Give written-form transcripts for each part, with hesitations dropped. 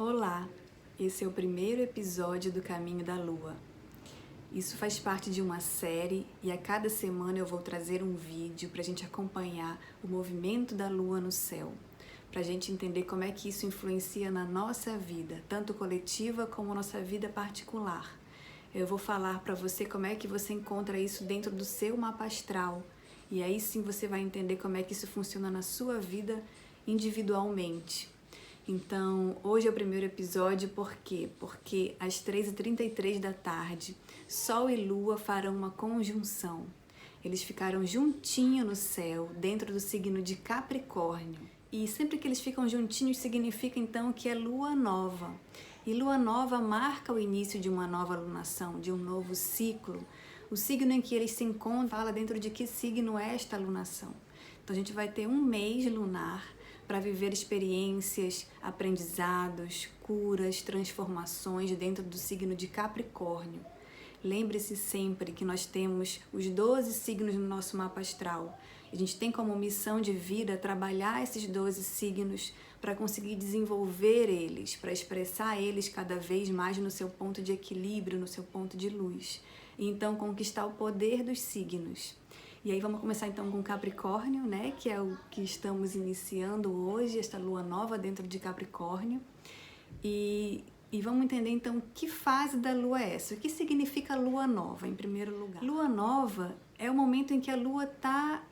Olá, esse é o primeiro episódio do Caminho da Lua. Isso faz parte de uma série e a cada semana eu vou trazer um vídeo para a gente acompanhar o movimento da Lua no céu, para a gente entender como é que isso influencia na nossa vida, tanto coletiva como nossa vida particular. Eu vou falar para você como é que você encontra isso dentro do seu mapa astral e aí sim você vai entender como é que isso funciona na sua vida individualmente. Então, hoje é o primeiro episódio, por quê? Porque às 3h33 da tarde, Sol e Lua farão uma conjunção. Eles ficaram juntinhos no céu, dentro do signo de Capricórnio. E sempre que eles ficam juntinhos, significa então que é Lua Nova. E Lua Nova marca o início de uma nova lunação, de um novo ciclo. O signo em que eles se encontram fala dentro de que signo é esta lunação. Então, a gente vai ter um mês lunar para viver experiências, aprendizados, curas, transformações dentro do signo de Capricórnio. Lembre-se sempre que nós temos os 12 signos no nosso mapa astral. A gente tem como missão de vida trabalhar esses 12 signos para conseguir desenvolver eles, para expressar eles cada vez mais no seu ponto de equilíbrio, no seu ponto de luz. E então conquistar o poder dos signos. E aí vamos começar então com Capricórnio, né? Que é o que estamos iniciando hoje, esta lua nova dentro de Capricórnio. E vamos entender então que fase da lua é essa. O que significa lua nova, em primeiro lugar? Lua nova é o momento em que a lua está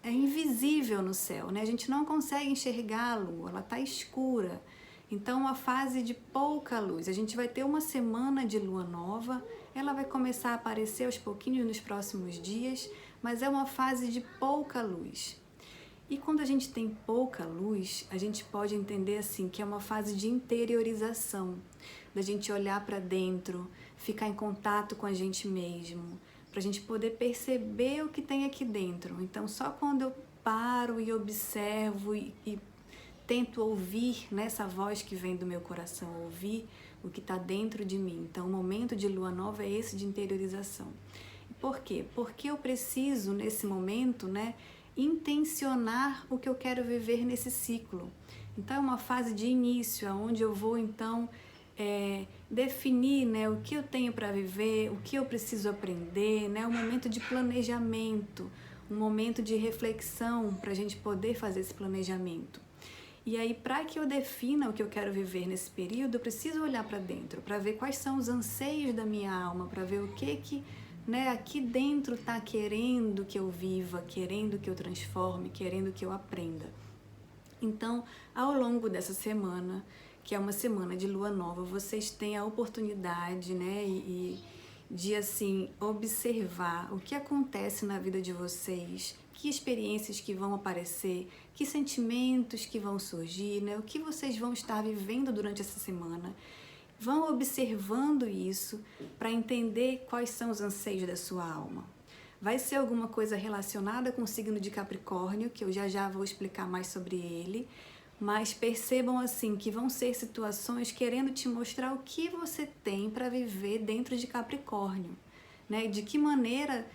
invisível no céu, né? A gente não consegue enxergar a lua, ela está escura. Então, uma fase de pouca luz. A gente vai ter uma semana de lua nova, ela vai começar a aparecer aos pouquinhos nos próximos dias, mas é uma fase de pouca luz. E quando a gente tem pouca luz, a gente pode entender assim que é uma fase de interiorização, da gente olhar para dentro, ficar em contato com a gente mesmo, para a gente poder perceber o que tem aqui dentro. Então, só quando eu paro e observo e tento ouvir nessa voz que vem do meu coração, ouvir o que está dentro de mim. Então, o momento de lua nova é esse de interiorização. Por quê? Porque eu preciso, nesse momento, né, intencionar o que eu quero viver nesse ciclo. Então, é uma fase de início, onde eu vou, então, definir, né, o que eu tenho para viver, o que eu preciso aprender, né, um momento de planejamento, um momento de reflexão para a gente poder fazer esse planejamento. E aí, para que eu defina o que eu quero viver nesse período, eu preciso olhar para dentro, para ver quais são os anseios da minha alma, para ver o que né, aqui dentro está querendo que eu viva, querendo que eu transforme, querendo que eu aprenda. Então, ao longo dessa semana, que é uma semana de lua nova, vocês têm a oportunidade, né, de assim observar o que acontece na vida de vocês, que experiências que vão aparecer, que sentimentos que vão surgir, né, o que vocês vão estar vivendo durante essa semana. Vão observando isso para entender quais são os anseios da sua alma. Vai ser alguma coisa relacionada com o signo de Capricórnio, que eu já vou explicar mais sobre ele, mas percebam assim que vão ser situações querendo te mostrar o que você tem para viver dentro de Capricórnio, né? De que maneira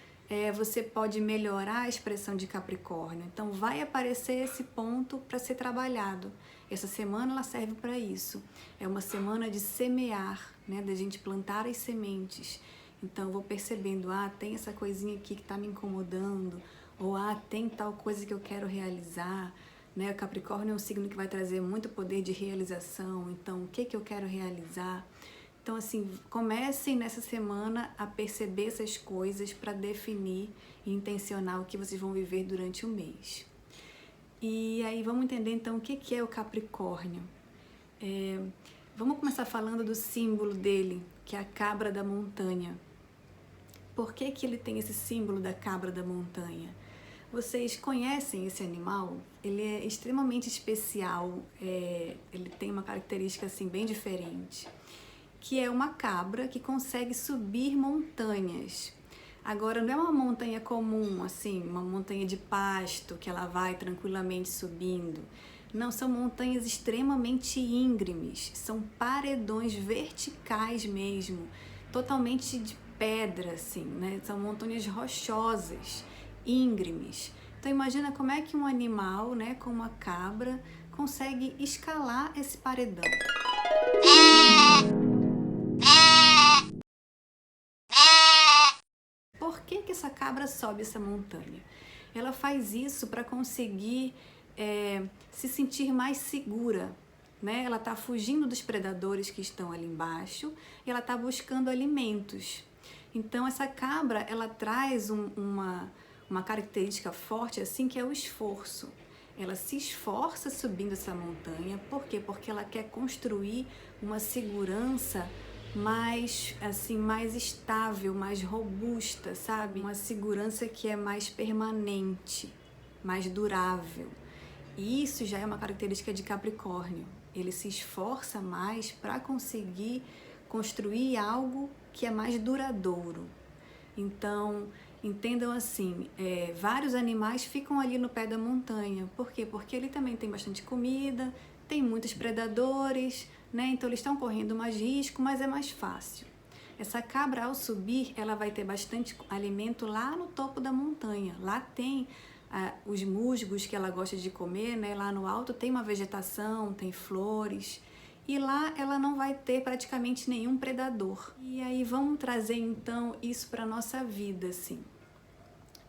você pode melhorar a expressão de Capricórnio. Então vai aparecer esse ponto para ser trabalhado. Essa semana ela serve para isso. É uma semana de semear, né? Da gente plantar as sementes. Então eu vou percebendo, tem essa coisinha aqui que está me incomodando, ou tem tal coisa que eu quero realizar. Né? O Capricórnio é um signo que vai trazer muito poder de realização, então o que eu quero realizar? Então assim, comecem nessa semana a perceber essas coisas para definir e intencionar o que vocês vão viver durante o mês. E aí vamos entender então o que é o Capricórnio. Vamos começar falando do símbolo dele, que é a cabra da montanha. Por que ele tem esse símbolo da cabra da montanha? Vocês conhecem esse animal? Ele é extremamente especial, ele tem uma característica assim bem diferente, que é uma cabra que consegue subir montanhas. Agora, não é uma montanha comum, assim, uma montanha de pasto que ela vai tranquilamente subindo. Não, são montanhas extremamente íngremes, são paredões verticais mesmo, totalmente de pedra, assim, né? São montanhas rochosas, íngremes. Então imagina como é que um animal, né, como a cabra, consegue escalar esse paredão. Por que que essa cabra sobe essa montanha? Ela faz isso para conseguir se sentir mais segura, né? Ela está fugindo dos predadores que estão ali embaixo e ela está buscando alimentos. Então essa cabra, ela traz uma característica forte assim, que é o esforço. Ela se esforça subindo essa montanha. Por quê? Porque ela quer construir uma segurança mais assim, mais estável, mais robusta, sabe? Uma segurança que é mais permanente, mais durável. E isso já é uma característica de Capricórnio. Ele se esforça mais para conseguir construir algo que é mais duradouro. Então, entendam assim, vários animais ficam ali no pé da montanha. Por quê? Porque ele também tem bastante comida, tem muitos predadores, né? Então eles estão correndo mais risco, mas é mais fácil. Essa cabra, ao subir, ela vai ter bastante alimento lá no topo da montanha. Lá tem os musgos que ela gosta de comer, né? Lá no alto tem uma vegetação, tem flores. E lá ela não vai ter praticamente nenhum predador. E aí vamos trazer então isso para a nossa vida, assim.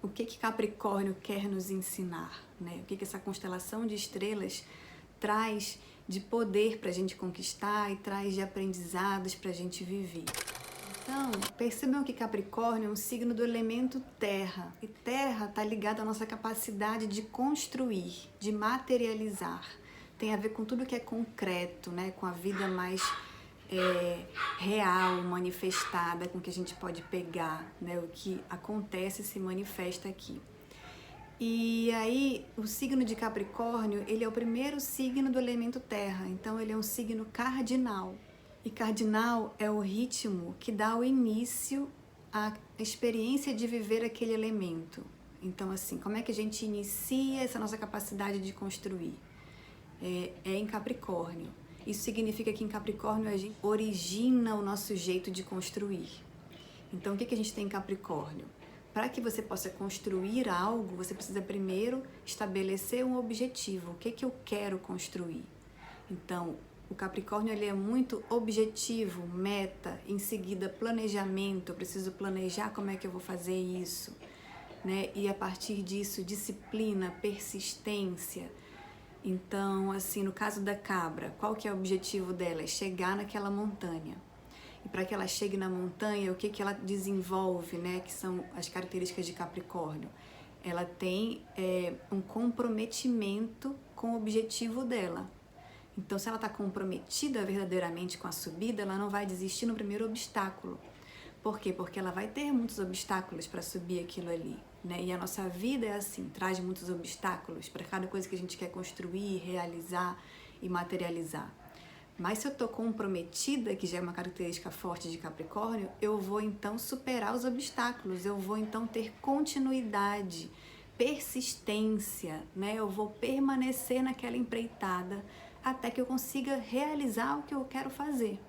O que Capricórnio quer nos ensinar, né? O que essa constelação de estrelas traz de poder para a gente conquistar e traz de aprendizados para a gente viver. Então, percebam que Capricórnio é um signo do elemento terra. E terra está ligada à nossa capacidade de construir, de materializar. Tem a ver com tudo que é concreto, né? Com a vida mais real, manifestada, com o que a gente pode pegar, né? O que acontece se manifesta aqui. E aí, o signo de Capricórnio, ele é o primeiro signo do elemento terra. Então, ele é um signo cardinal. E cardinal é o ritmo que dá o início à experiência de viver aquele elemento. Então, assim, como é que a gente inicia essa nossa capacidade de construir? É em Capricórnio. Isso significa que em Capricórnio a gente origina o nosso jeito de construir. Então, o que a gente tem em Capricórnio? Para que você possa construir algo, você precisa primeiro estabelecer um objetivo. O que eu quero construir? Então, o Capricórnio ele é muito objetivo, meta, em seguida planejamento. Eu preciso planejar como é que eu vou fazer isso, né? E a partir disso, disciplina, persistência. Então, assim, no caso da cabra, qual que é o objetivo dela? É chegar naquela montanha. E para que ela chegue na montanha, o que ela desenvolve, né? Que são as características de Capricórnio. Ela tem um comprometimento com o objetivo dela. Então, se ela está comprometida verdadeiramente com a subida, ela não vai desistir no primeiro obstáculo. Por quê? Porque ela vai ter muitos obstáculos para subir aquilo ali, né? E a nossa vida é assim, traz muitos obstáculos para cada coisa que a gente quer construir, realizar e materializar. Mas se eu estou comprometida, que já é uma característica forte de Capricórnio, eu vou então superar os obstáculos, eu vou então ter continuidade, persistência, né? Eu vou permanecer naquela empreitada até que eu consiga realizar o que eu quero fazer.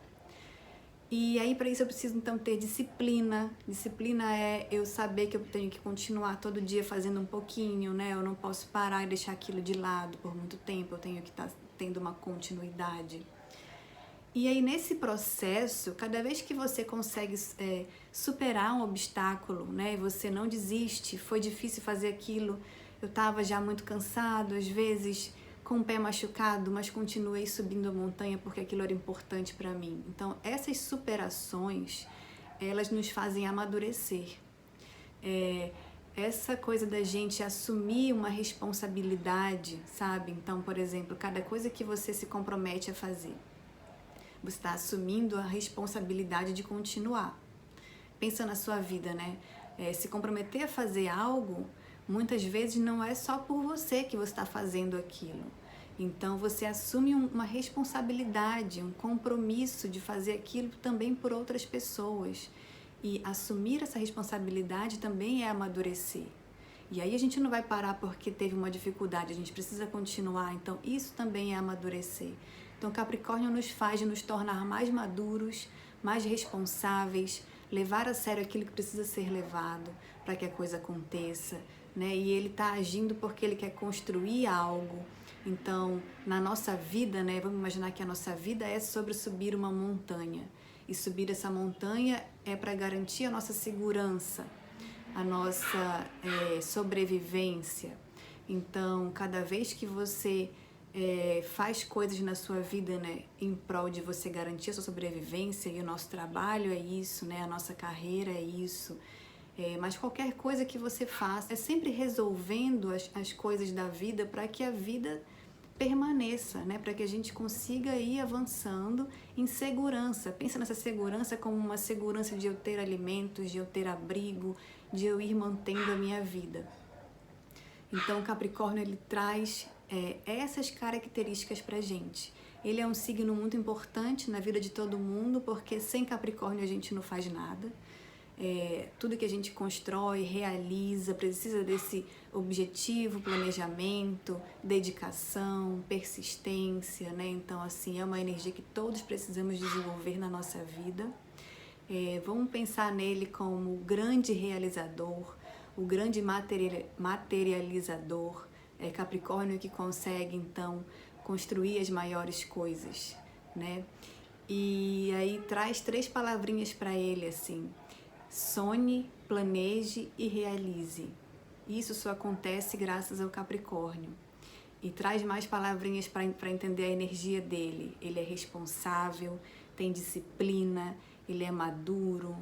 E aí, para isso, eu preciso, então, ter disciplina. Disciplina é eu saber que eu tenho que continuar todo dia fazendo um pouquinho, né? Eu não posso parar e deixar aquilo de lado por muito tempo. Eu tenho que estar tendo uma continuidade. E aí, nesse processo, cada vez que você consegue superar um obstáculo, né? E você não desiste, foi difícil fazer aquilo, eu estava já muito cansado, às vezes com o pé machucado, mas continuei subindo a montanha porque aquilo era importante para mim. Então, essas superações, elas nos fazem amadurecer. Essa coisa da gente assumir uma responsabilidade, sabe? Então, por exemplo, cada coisa que você se compromete a fazer, você está assumindo a responsabilidade de continuar. Pensa na sua vida, né? Se comprometer a fazer algo, muitas vezes não é só por você que você está fazendo aquilo. Então, você assume uma responsabilidade, um compromisso de fazer aquilo também por outras pessoas. E assumir essa responsabilidade também é amadurecer. E aí a gente não vai parar porque teve uma dificuldade, a gente precisa continuar. Então, isso também é amadurecer. Então, Capricórnio nos faz nos tornar mais maduros, mais responsáveis, levar a sério aquilo que precisa ser levado para que a coisa aconteça, né? E ele está agindo porque ele quer construir algo. Então, na nossa vida, né, vamos imaginar que a nossa vida é sobre subir uma montanha. E subir essa montanha é para garantir a nossa segurança, a nossa sobrevivência. Então, cada vez que você faz coisas na sua vida, né, em prol de você garantir a sua sobrevivência, e o nosso trabalho é isso, né, a nossa carreira é isso, mas qualquer coisa que você faça é sempre resolvendo as coisas da vida para que a vida permaneça, né, para que a gente consiga ir avançando em segurança. Pensa nessa segurança como uma segurança de eu ter alimentos, de eu ter abrigo, de eu ir mantendo a minha vida. Então, o Capricórnio, ele traz essas características pra gente. Ele é um signo muito importante na vida de todo mundo, porque sem Capricórnio a gente não faz nada. Tudo que a gente constrói, realiza, precisa desse objetivo, planejamento, dedicação, persistência, né? Então, assim, é uma energia que todos precisamos desenvolver na nossa vida. Vamos pensar nele como o grande realizador, o grande materializador, Capricórnio que consegue, então, construir as maiores coisas, né? E aí traz 3 palavrinhas para ele, assim: sonhe, planeje e realize. Isso só acontece graças ao Capricórnio. E traz mais palavrinhas para entender a energia dele. Ele é responsável, tem disciplina, ele é maduro,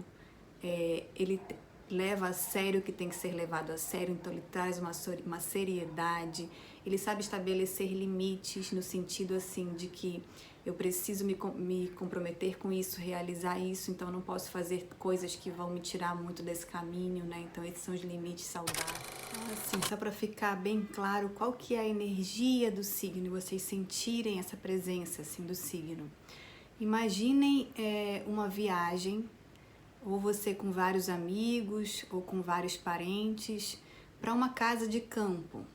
ele leva a sério o que tem que ser levado a sério, então ele traz uma seriedade, ele sabe estabelecer limites no sentido assim de que eu preciso me comprometer com isso, realizar isso, então eu não posso fazer coisas que vão me tirar muito desse caminho, né? Então esses são os limites saudáveis. Então, assim, só para ficar bem claro qual que é a energia do signo, vocês sentirem essa presença assim do signo. Imaginem uma viagem, ou você com vários amigos, ou com vários parentes, para uma casa de campo.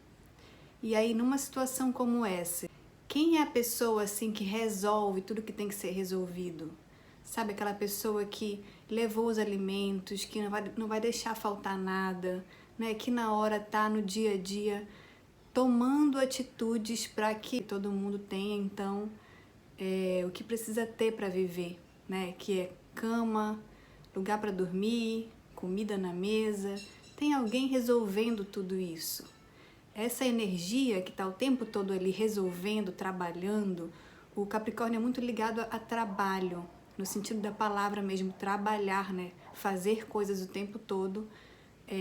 E aí, numa situação como essa, quem é a pessoa assim que resolve tudo que tem que ser resolvido? Sabe, aquela pessoa que levou os alimentos, que não vai deixar faltar nada, né? Que na hora tá no dia a dia tomando atitudes para que todo mundo tenha, então, o que precisa ter para viver, né? Que é cama, lugar para dormir, comida na mesa. Tem alguém resolvendo tudo isso. Essa energia que está o tempo todo ali resolvendo, trabalhando, o Capricórnio é muito ligado a trabalho, no sentido da palavra mesmo, trabalhar, né? Fazer coisas o tempo todo,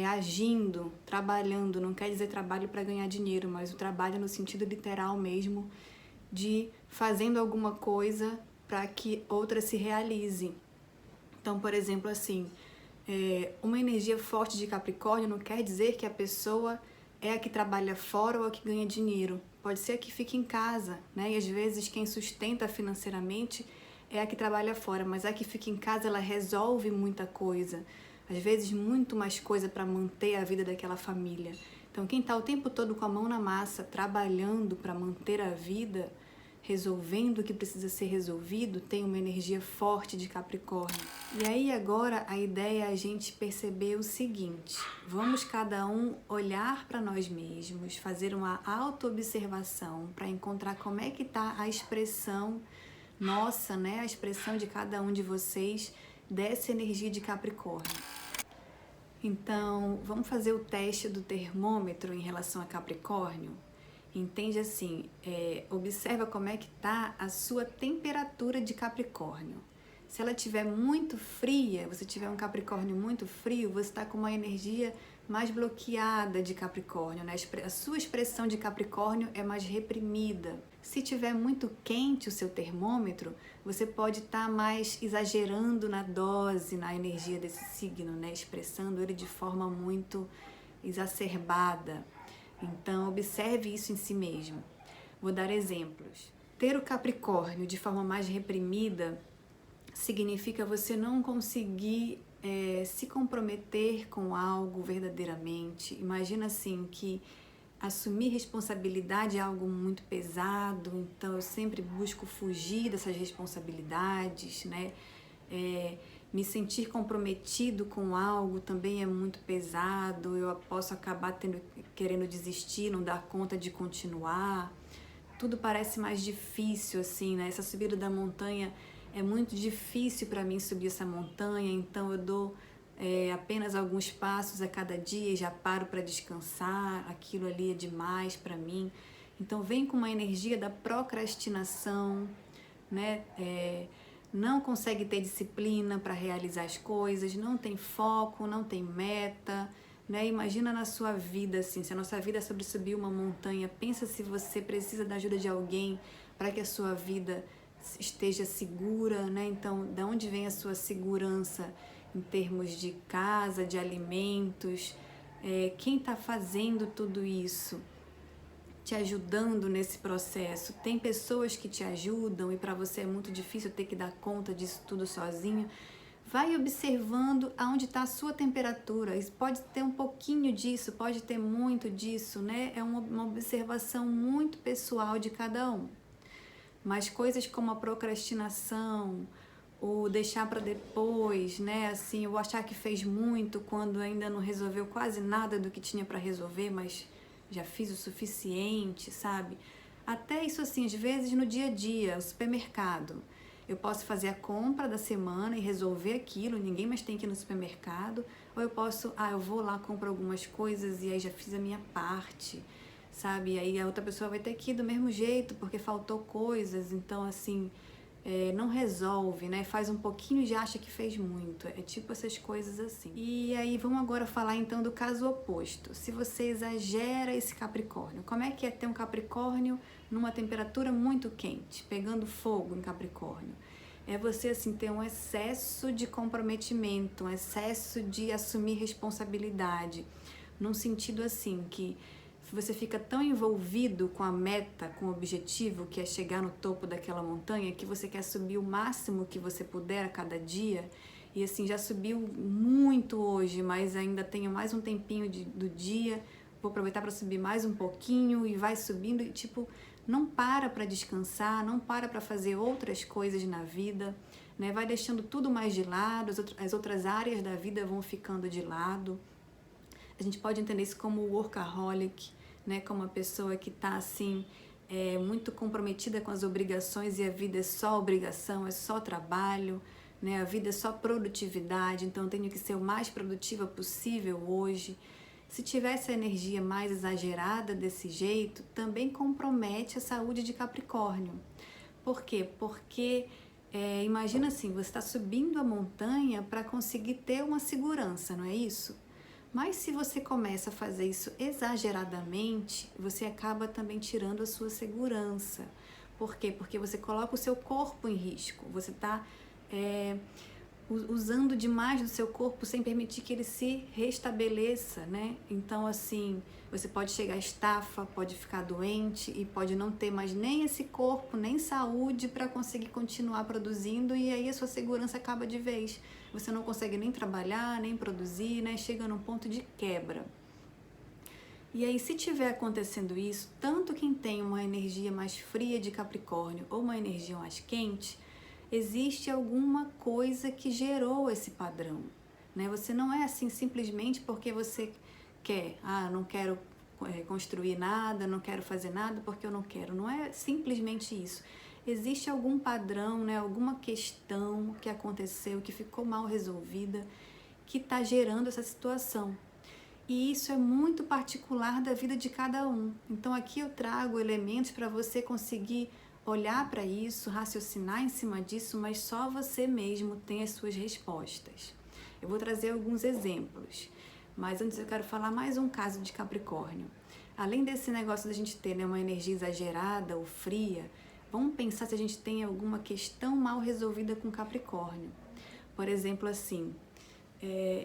agindo, trabalhando. Não quer dizer trabalho para ganhar dinheiro, mas o trabalho no sentido literal mesmo, de fazendo alguma coisa para que outra se realize. Então, por exemplo, assim, uma energia forte de Capricórnio não quer dizer que a pessoa é a que trabalha fora ou a que ganha dinheiro. Pode ser a que fica em casa, né? E às vezes quem sustenta financeiramente é a que trabalha fora, mas a que fica em casa, ela resolve muita coisa. Às vezes muito mais coisa para manter a vida daquela família. Então quem está o tempo todo com a mão na massa, trabalhando para manter a vida, resolvendo o que precisa ser resolvido, tem uma energia forte de Capricórnio. E aí agora a ideia é a gente perceber o seguinte: vamos cada um olhar para nós mesmos, fazer uma autoobservação para encontrar como é que está a expressão nossa, né? A expressão de cada um de vocês dessa energia de Capricórnio. Então, vamos fazer o teste do termômetro em relação a Capricórnio? Entende assim, observa como é que está a sua temperatura de Capricórnio. Se ela estiver muito fria, você tiver um Capricórnio muito frio, você está com uma energia mais bloqueada de Capricórnio, né? A sua expressão de Capricórnio é mais reprimida. Se estiver muito quente o seu termômetro, você pode estar mais exagerando na dose, na energia desse signo, né? Expressando ele de forma muito exacerbada. Então, observe isso em si mesmo. Vou dar exemplos. Ter o Capricórnio de forma mais reprimida significa você não conseguir se comprometer com algo verdadeiramente. Imagina assim que assumir responsabilidade é algo muito pesado, então eu sempre busco fugir dessas responsabilidades, né? Me sentir comprometido com algo também é muito pesado, eu posso acabar querendo desistir, não dar conta de continuar, tudo parece mais difícil, assim, né? Essa subida da montanha é muito difícil para mim subir essa montanha, então eu dou apenas alguns passos a cada dia e já paro para descansar, aquilo ali é demais para mim. Então vem com uma energia da procrastinação, né? Não consegue ter disciplina para realizar as coisas, não tem foco, não tem meta, né? Imagina na sua vida, assim, se a nossa vida é sobre subir uma montanha, pensa se você precisa da ajuda de alguém para que a sua vida esteja segura, né? Então, da onde vem a sua segurança em termos de casa, de alimentos? Quem está fazendo tudo isso? Te ajudando nesse processo? Tem pessoas que te ajudam e para você é muito difícil ter que dar conta disso tudo sozinho? Vai observando aonde está a sua temperatura. Isso pode ter um pouquinho disso, pode ter muito disso, né? É uma observação muito pessoal de cada um. Mas coisas como a procrastinação, o deixar para depois, né? Assim, o achar que fez muito quando ainda não resolveu quase nada do que tinha para resolver, mas já fiz o suficiente, sabe? Até isso assim, às vezes no dia a dia, o supermercado. Eu posso fazer a compra da semana e resolver aquilo, ninguém mais tem que ir no supermercado. Ou eu posso, eu vou lá, compro algumas coisas e aí já fiz a minha parte, sabe? E aí a outra pessoa vai ter que ir do mesmo jeito porque faltou coisas. Então, assim, não resolve, né? Faz um pouquinho e já acha que fez muito. É tipo essas coisas assim. E aí vamos agora falar então do caso oposto. Se você exagera esse Capricórnio, como é que é ter um Capricórnio numa temperatura muito quente, pegando fogo em Capricórnio? É você assim ter um excesso de comprometimento, um excesso de assumir responsabilidade, num sentido assim que você fica tão envolvido com a meta, com o objetivo, que é chegar no topo daquela montanha, que você quer subir o máximo que você puder a cada dia. E assim, já subiu muito hoje, mas ainda tenho mais um tempinho do dia, vou aproveitar para subir mais um pouquinho e vai subindo. E tipo, não para descansar, não para fazer outras coisas na vida, né? Vai deixando tudo mais de lado, as outras áreas da vida vão ficando de lado. A gente pode entender isso como workaholic, né? Como uma pessoa que está assim, muito comprometida com as obrigações e a vida é só obrigação, é só trabalho, né? A vida é só produtividade, então eu tenho que ser o mais produtiva possível hoje. Se tiver essa energia mais exagerada desse jeito, também compromete a saúde de Capricórnio. Por quê? Porque imagina assim, você está subindo a montanha para conseguir ter uma segurança, não é isso? Mas se você começa a fazer isso exageradamente, você acaba também tirando a sua segurança. Por quê? Porque você coloca o seu corpo em risco. Você está usando demais do seu corpo sem permitir que ele se restabeleça, né? Então, assim, você pode chegar à estafa, pode ficar doente e pode não ter mais nem esse corpo, nem saúde para conseguir continuar produzindo e aí a sua segurança acaba de vez. Você não consegue nem trabalhar, nem produzir, né? Chega num ponto de quebra. E aí, se tiver acontecendo isso, tanto quem tem uma energia mais fria de Capricórnio ou uma energia mais quente, existe alguma coisa que gerou esse padrão, né? Você não é assim simplesmente porque você quer, não quero construir nada, não quero fazer nada porque eu não quero. Não é simplesmente isso. Existe algum padrão, né? Alguma questão que aconteceu, que ficou mal resolvida, que está gerando essa situação. E isso é muito particular da vida de cada um. Então aqui eu trago elementos para você conseguir olhar para isso, raciocinar em cima disso, mas só você mesmo tem as suas respostas. Eu vou trazer alguns exemplos, mas antes eu quero falar mais um caso de Capricórnio. Além desse negócio da gente ter, né, uma energia exagerada ou fria, vamos pensar se a gente tem alguma questão mal resolvida com Capricórnio. Por exemplo, assim,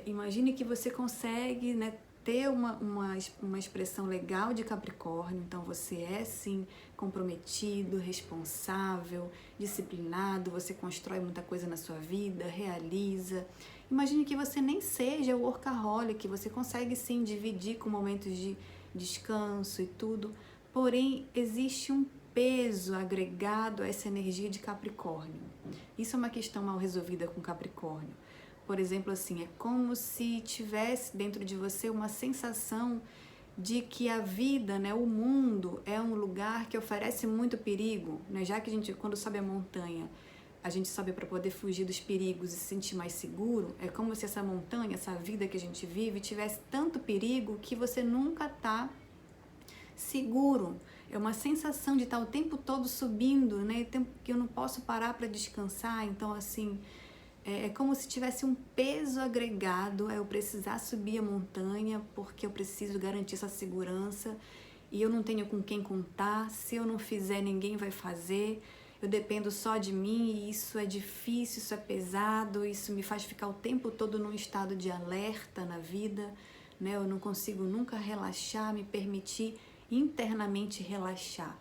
imagine que você consegue, né, ter uma expressão legal de Capricórnio, então você é sim comprometido, responsável, disciplinado, você constrói muita coisa na sua vida, realiza. Imagine que você nem seja workaholic, você consegue sim dividir com momentos de descanso e tudo, porém existe um peso agregado a essa energia de Capricórnio. Isso é uma questão mal resolvida com Capricórnio. Por exemplo, assim, é como se tivesse dentro de você uma sensação de que a vida, né, o mundo é um lugar que oferece muito perigo, né? Já que a gente, quando sobe a montanha, a gente sobe para poder fugir dos perigos e se sentir mais seguro, é como se essa montanha, essa vida que a gente vive, tivesse tanto perigo que você nunca está seguro. É uma sensação de estar o tempo todo subindo, né? Que eu não posso parar para descansar. Então, assim, é como se tivesse um peso agregado. Eu precisar subir a montanha porque eu preciso garantir essa segurança e eu não tenho com quem contar. Se eu não fizer, ninguém vai fazer. Eu dependo só de mim e isso é difícil, isso é pesado, isso me faz ficar o tempo todo num estado de alerta na vida, né? Eu não consigo nunca relaxar, me permitir internamente relaxar.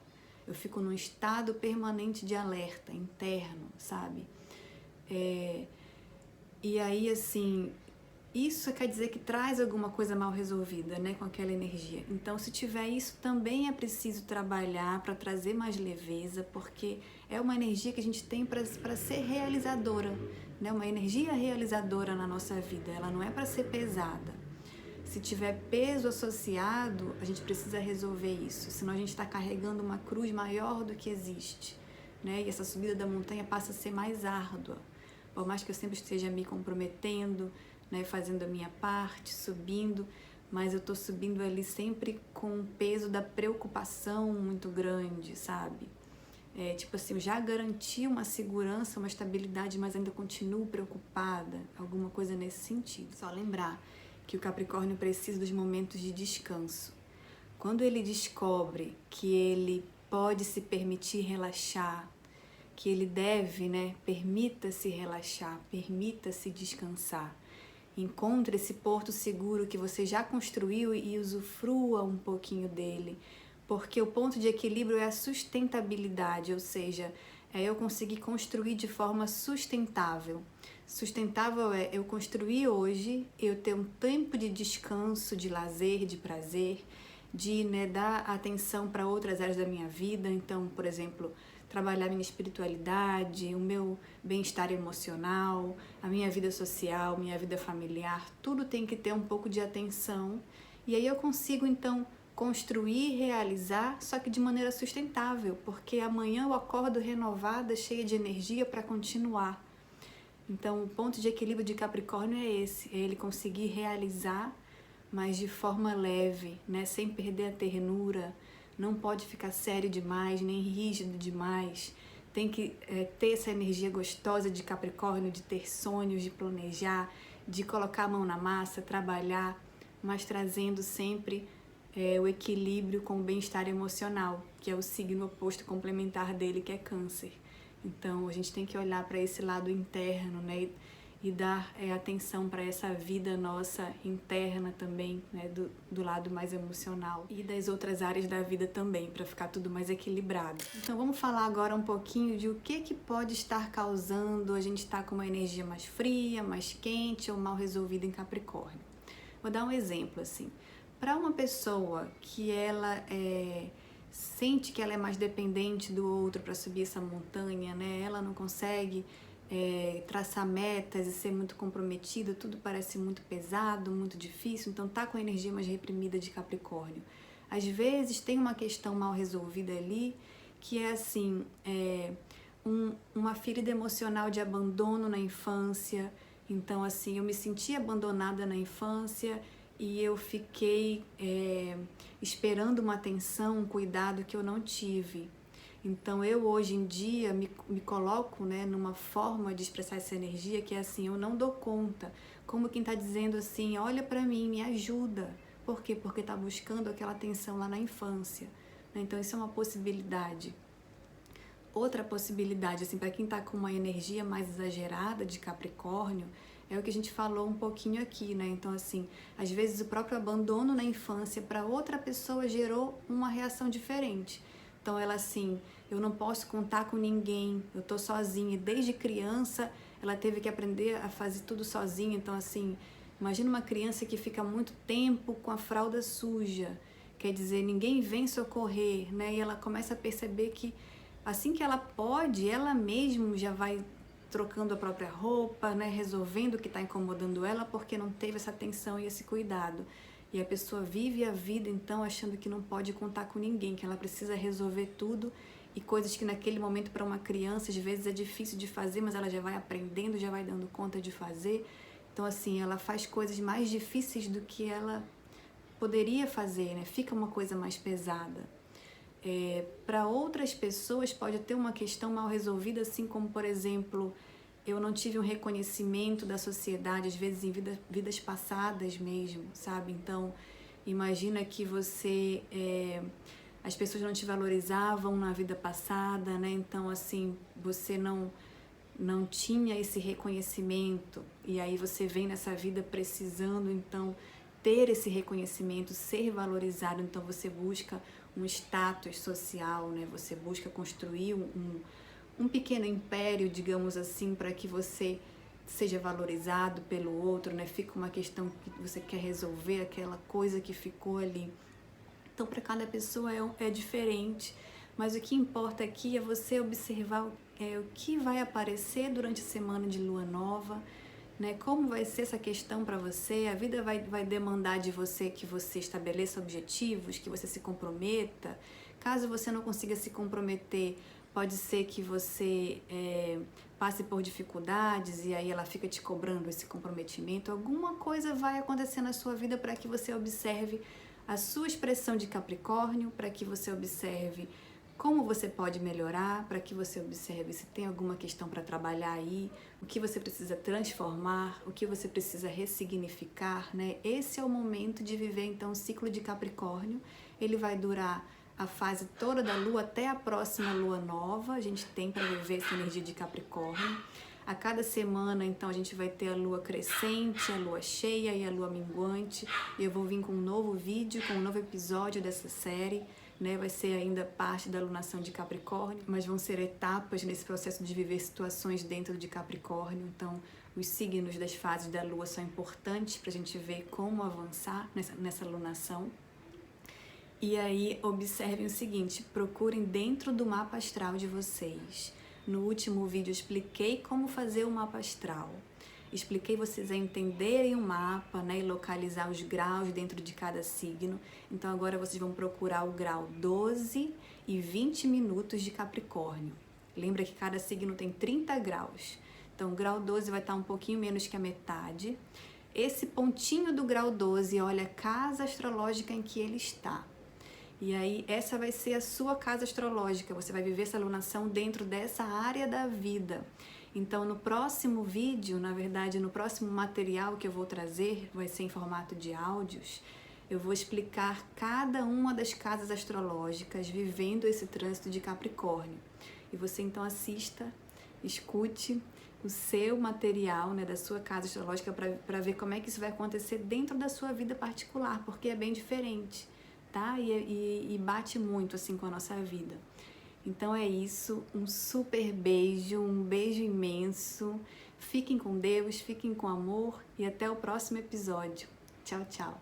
Eu fico num estado permanente de alerta interno, sabe? E aí, assim, isso quer dizer que traz alguma coisa mal resolvida, né, com aquela energia. Então, se tiver isso, também é preciso trabalhar para trazer mais leveza, porque é uma energia que a gente tem para ser realizadora, né? Uma energia realizadora na nossa vida. Ela não é para ser pesada. Se tiver peso associado, a gente precisa resolver isso, senão a gente está carregando uma cruz maior do que existe, né? E essa subida da montanha passa a ser mais árdua. Por mais que eu sempre esteja me comprometendo, né, fazendo a minha parte, subindo, mas eu estou subindo ali sempre com o peso da preocupação muito grande, sabe? Tipo assim, eu já garanti uma segurança, uma estabilidade, mas ainda continuo preocupada, alguma coisa nesse sentido. Só lembrar que o Capricórnio precisa dos momentos de descanso. Quando ele descobre que ele pode se permitir relaxar, que ele deve, né, permita-se relaxar, permita-se descansar. Encontre esse porto seguro que você já construiu e usufrua um pouquinho dele, porque o ponto de equilíbrio é a sustentabilidade, ou seja, é eu conseguir construir de forma sustentável. Sustentável é eu construir hoje, eu ter um tempo de descanso, de lazer, de prazer, de, né, dar atenção para outras áreas da minha vida. Então, por exemplo, trabalhar minha espiritualidade, o meu bem-estar emocional, a minha vida social, minha vida familiar, tudo tem que ter um pouco de atenção. E aí eu consigo, então, construir, realizar, só que de maneira sustentável, porque amanhã eu acordo renovada, cheia de energia para continuar. Então, o ponto de equilíbrio de Capricórnio é esse, é ele conseguir realizar, mas de forma leve, né? Sem perder a ternura. Não pode ficar sério demais, nem rígido demais. Tem que ter essa energia gostosa de Capricórnio, de ter sonhos, de planejar, de colocar a mão na massa, trabalhar, mas trazendo sempre o equilíbrio com o bem-estar emocional, que é o signo oposto complementar dele, que é Câncer. Então, a gente tem que olhar para esse lado interno, né? E dar atenção para essa vida nossa interna também, né? Do lado mais emocional e das outras áreas da vida também, para ficar tudo mais equilibrado. Então, vamos falar agora um pouquinho de o que pode estar causando a gente estar com uma energia mais fria, mais quente ou mal resolvida em Capricórnio. Vou dar um exemplo, assim. Para uma pessoa que ela sente que ela é mais dependente do outro para subir essa montanha, né? Ela não consegue traçar metas e ser muito comprometida, tudo parece muito pesado, muito difícil, então tá com a energia mais reprimida de Capricórnio. Às vezes tem uma questão mal resolvida ali, que é assim, uma ferida emocional de abandono na infância. Então assim, eu me senti abandonada na infância e eu fiquei esperando uma atenção, um cuidado que eu não tive. Então, eu hoje em dia me coloco, né, numa forma de expressar essa energia que é assim, eu não dou conta. Como quem está dizendo assim, olha para mim, me ajuda. Por quê? Porque está buscando aquela atenção lá na infância. Então, isso é uma possibilidade. Outra possibilidade, assim, para quem está com uma energia mais exagerada de Capricórnio, é o que a gente falou um pouquinho aqui, né? Então, assim, às vezes o próprio abandono na infância para outra pessoa gerou uma reação diferente. Então, ela assim, eu não posso contar com ninguém, eu tô sozinha. E desde criança, ela teve que aprender a fazer tudo sozinha. Então, assim, imagina uma criança que fica muito tempo com a fralda suja. Quer dizer, ninguém vem socorrer, né? E ela começa a perceber que assim que ela pode, ela mesma já vai trocando a própria roupa, né? Resolvendo o que está incomodando ela, porque não teve essa atenção e esse cuidado. E a pessoa vive a vida então achando que não pode contar com ninguém, que ela precisa resolver tudo, e coisas que naquele momento para uma criança às vezes é difícil de fazer, mas ela já vai aprendendo, já vai dando conta de fazer. Então assim, ela faz coisas mais difíceis do que ela poderia fazer, né? Fica uma coisa mais pesada. Para outras pessoas pode ter uma questão mal resolvida, assim como, por exemplo, eu não tive um reconhecimento da sociedade, às vezes em vidas passadas mesmo, sabe? Então, imagina que você, as pessoas não te valorizavam na vida passada, né? Então, assim, você não tinha esse reconhecimento, e aí você vem nessa vida precisando, então, ter esse reconhecimento, ser valorizado, então você busca um status social, né? Você busca construir um pequeno império, digamos assim, para que você seja valorizado pelo outro, né? Fica uma questão que você quer resolver, aquela coisa que ficou ali. Então, para cada pessoa é diferente, mas o que importa aqui é você observar o que vai aparecer durante a semana de lua nova, né? Como vai ser essa questão para você? A vida vai demandar de você que você estabeleça objetivos, que você se comprometa. Caso você não consiga se comprometer, pode ser que você passe por dificuldades e aí ela fica te cobrando esse comprometimento. Alguma coisa vai acontecer na sua vida para que você observe a sua expressão de Capricórnio, para que você observe como você pode melhorar, para que você observe se tem alguma questão para trabalhar aí, o que você precisa transformar, o que você precisa ressignificar, né? Esse é o momento de viver, então, o ciclo de Capricórnio. Ele vai durar a fase toda da Lua até a próxima Lua Nova. A gente tem para viver essa energia de Capricórnio. A cada semana, então, a gente vai ter a Lua crescente, a Lua cheia e a Lua minguante. E eu vou vir com um novo vídeo, com um novo episódio dessa série, né? Vai ser ainda parte da alunação de Capricórnio, mas vão ser etapas nesse processo de viver situações dentro de Capricórnio. Então, os signos das fases da Lua são importantes para a gente ver como avançar nessa alunação. E aí, observem o seguinte, procurem dentro do mapa astral de vocês. No último vídeo, eu expliquei como fazer o mapa astral. Expliquei vocês a entenderem o mapa, né, e localizar os graus dentro de cada signo. Então agora vocês vão procurar o grau 12 e 20 minutos de Capricórnio. Lembra que cada signo tem 30 graus. Então o grau 12 vai estar um pouquinho menos que a metade. Esse pontinho do grau 12, olha a casa astrológica em que ele está. E aí essa vai ser a sua casa astrológica. Você vai viver essa alunação dentro dessa área da vida. Então, no próximo vídeo, na verdade, no próximo material que eu vou trazer, vai ser em formato de áudios, eu vou explicar cada uma das casas astrológicas vivendo esse trânsito de Capricórnio. E você, então, assista, escute o seu material, né, da sua casa astrológica para ver como é que isso vai acontecer dentro da sua vida particular, porque é bem diferente, tá? E bate muito, assim, com a nossa vida. Então é isso, um super beijo, um beijo imenso. Fiquem com Deus, fiquem com amor e até o próximo episódio. Tchau, tchau.